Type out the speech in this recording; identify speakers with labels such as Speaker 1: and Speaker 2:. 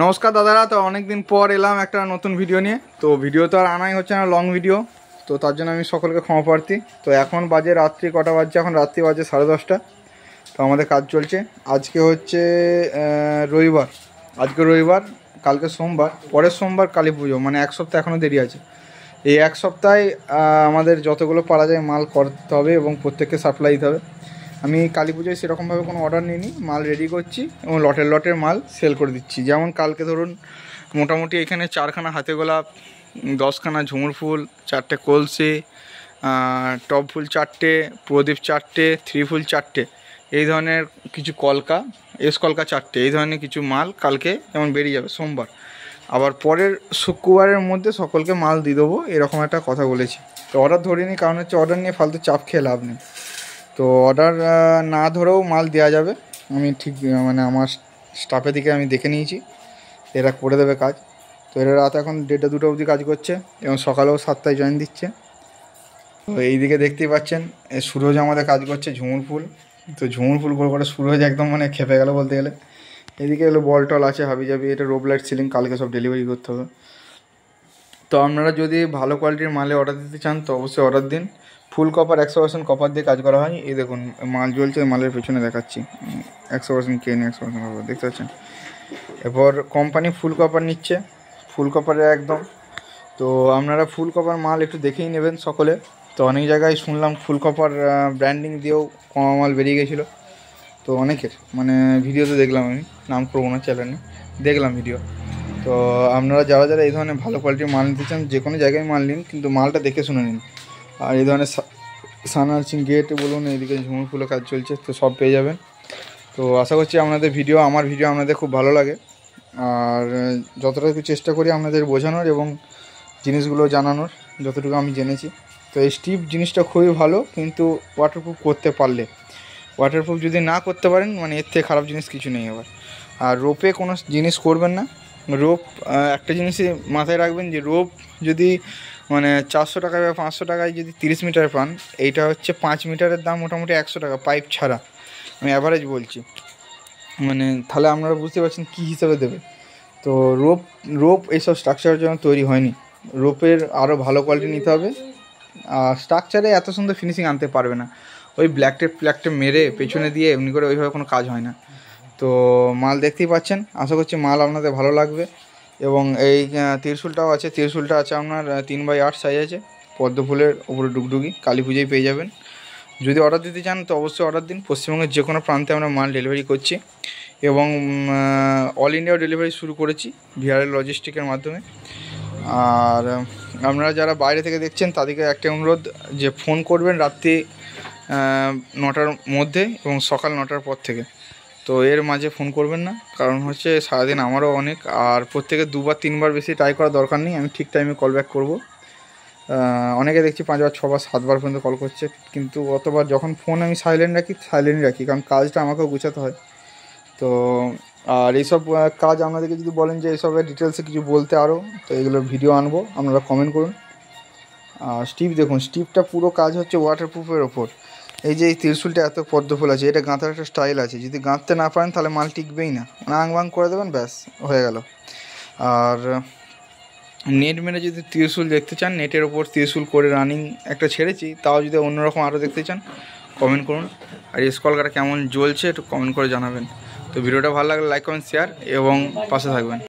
Speaker 1: নমস্কার দাদারা। তো অনেকদিন পর এলাম একটা নতুন ভিডিও নিয়ে। তো ভিডিও তো আর আনাই হচ্ছে না, লং ভিডিও, তো তার জন্য আমি সকলকে ক্ষমা প্রার্থী। তো এখন বাজে রাত্রি কটা বাজছে, এখন রাত্রি বাজে 10:30। তো আমাদের কাজ চলছে। আজকে হচ্ছে রবিবার, আজকে রবিবার, কালকে সোমবার, পরের সোমবার কালী পুজো, মানে এক সপ্তাহ এখনও দেরি আছে। এই এক সপ্তাহে আমাদের যতগুলো পারা যায় মাল করতে হবে এবং প্রত্যেককে সাপ্লাই দিতে হবে। আমি কালী পুজোয় সেরকমভাবে কোনো অর্ডার নিইনি, মাল রেডি করছি এবং লটের মাল সেল করে দিচ্ছি। যেমন কালকে ধরুন মোটামুটি এখানে 4খানা হাতে গোলাপ, 10খানা ঝুমুর ফুল, 4টে কলসি, টপ ফুল 4টে, প্রদীপ 4টে, 3 ফুল 4টে, এই ধরনের কিছু কলকা, কলকা 4টে, এই ধরনের কিছু মাল কালকে যেমন বেরিয়ে যাবে সোমবার। আবার পরের শুক্রবারের মধ্যে সকলকে মাল দিয়ে দেবো, এরকম একটা কথা বলেছি। তো অর্ডার ধরিনি, কারণ হচ্ছে অর্ডার নিয়ে ফালতু চাপ খেয়ে লাভ নেই। তো অর্ডার না ধরেও মাল দেওয়া যাবে, আমি ঠিক মানে আমার স্টাফের দিকে আমি দেখে নিয়েছি, এরা করে দেবে কাজ। তো এরা রাত এখন 1:30-2টা অবধি কাজ করছে এবং সকালেও 7টায় জয়েন দিচ্ছে। তো এইদিকে দেখতেই পাচ্ছেন সুরজ আমাদের কাজ করছে ঝুমুর ফুল। তো ঝুমুর ফুল করে সুরজ একদম মানে খেপে গেল বলতে গেলে। এদিকে এলো বল টল আছে হাবি জাবি, এটা রোব লাইট সিলিং, কালকে সব ডেলিভারি করতে হবে। তো আপনারা যদি ভালো কোয়ালিটির মালে অর্ডার দিতে চান তো অবশ্যই অর্ডার দিন। ফুল কপার 100% কপার দিয়ে কাজ করা হয়। এই দেখুন মাল জ্বলছে, মালের পেছনে দেখাচ্ছি 100% কেন, 100% কপার দেখতে পাচ্ছেন। এরপর কোম্পানি ফুল কপার নিচ্ছে, ফুল কপারে একদম। তো আপনারা ফুল কপার মাল একটু দেখেই নেবেন সকলে। তো অনেক জায়গায় শুনলাম ফুল কপার ব্র্যান্ডিং দিয়েও কমা মাল বেরিয়ে গেছিলো। তো অনেকের মানে ভিডিওতে দেখলাম, আমি নাম করবো না, চ্যানেলে দেখলাম ভিডিও। তো আপনারা যারা এই ধরনের ভালো কোয়ালিটির মাল নিতে চান যে কোনো জায়গায় মাল নিন, কিন্তু মালটা দেখে শুনে নিন। আর এই ধরনের সানার্চিং গেট বলুন, এইদিকে ঝুমুর ফুলের কাজ চলছে, তো সব পেয়ে যাবেন। তো আশা করছি আপনাদের আমার ভিডিও আপনাদের খুব ভালো লাগে। আর যতটুকু চেষ্টা করি আপনাদের বোঝানোর এবং জিনিসগুলো জানানোর, যতটুকু আমি জেনেছি। তো এই স্টিপ জিনিসটা খুবই ভালো, কিন্তু ওয়াটারপ্রুফ করতে পারলে, ওয়াটারপ্রুফ যদি না করতে পারেন মানে এর থেকে খারাপ জিনিস কিছু নেই আবার। আর রোপে কোনো জিনিস করবেন না। রোপ একটা জিনিসই মাথায় রাখবেন, যে রোপ যদি মানে 400 টাকায় বা 500 টাকায় যদি 30 মিটার পান, এইটা হচ্ছে 5 মিটারের দাম মোটামুটি 100 টাকা পাইপ ছাড়া, আমি অ্যাভারেজ বলছি। মানে তাহলে আপনারা বুঝতে পারছেন কী হিসাবে দেবে। তো রোপ এইসব স্ট্রাকচারের জন্য তৈরি হয়নি। রোপের আরও ভালো কোয়ালিটি নিতে হবে। আর স্ট্রাকচারে এত সুন্দর ফিনিশিং আনতে পারবে না, ওই ব্ল্যাক টেপ মেরে পেছনে দিয়ে এমনি করে ওইভাবে কোনো কাজ হয় না। তো মাল দেখতেই পাচ্ছেন, আশা করছি মাল আপনাদের ভালো লাগবে। এবং এই ত্রিশূলটাও আছে, ত্রিশূলটা আছে আপনার 3x8 সাইজ আছে, পদ্ম ফুলের ওপরে ডুগডুগি, কালী পুজোয় পেয়ে যাবেন। যদি অর্ডার দিতে চান তো অবশ্যই অর্ডার দিন। পশ্চিমবঙ্গের যে কোনো প্রান্তে আমরা মাল ডেলিভারি করছি এবং অল ইন্ডিয়াও ডেলিভারি শুরু করেছি ভিআরএল লজিস্টিকের মাধ্যমে। আর আপনারা যারা বাইরে থেকে দেখছেন তাদেরকে একটা অনুরোধ, যে ফোন করবেন রাত্রি 9টার মধ্যে এবং সকাল 9টার পর থেকে। তো এর মাঝে ফোন করবেন না, কারণ হচ্ছে সারাদিন আমারও অনেক, আর প্রত্যেকে 2-3বার বেশি ট্রাই করার দরকার নেই, আমি ঠিক টাইমে কল ব্যাক করবো। অনেকে দেখছি 5বার 6বার 7বার পর্যন্ত কল করছে, কিন্তু অতবার যখন ফোন আমি সাইলেন্ট রাখি, কারণ কাজটা আমাকেও গুছাতে হয়। তো আর এইসব কাজ আপনাদেরকে যদি বলেন যে এইসবের ডিটেলসে কিছু বলতে আরও, তো এগুলোর ভিডিও আনবো, আপনারা কমেন্ট করুন। আর স্টিপ দেখুন, স্টিপটা পুরো কাজ হচ্ছে ওয়াটারপ্রুফের ওপর। এই যে এই ত্রিশূলটা এত পদ্ম ফুল আছে, এটা গাঁথার একটা স্টাইল আছে, যদি গাঁথতে না পারেন তাহলে মাল টিকবেই না, আং বাং করে দেবেন, ব্যাস হয়ে গেল। আর নেট মেরে যদি ত্রিশূল দেখতে চান, নেটের ওপর ত্রিশূল করে রানিং একটা ছেড়েছি, তাও যদি অন্যরকম আরও দেখতে চান কমেন্ট করুন। আর স্কলকাটা কেমন জ্বলছে একটু কমেন্ট করে জানাবেন। তো ভিডিওটা ভালো লাগলে লাইক কমেন্ট শেয়ার এবং পাশে থাকবেন।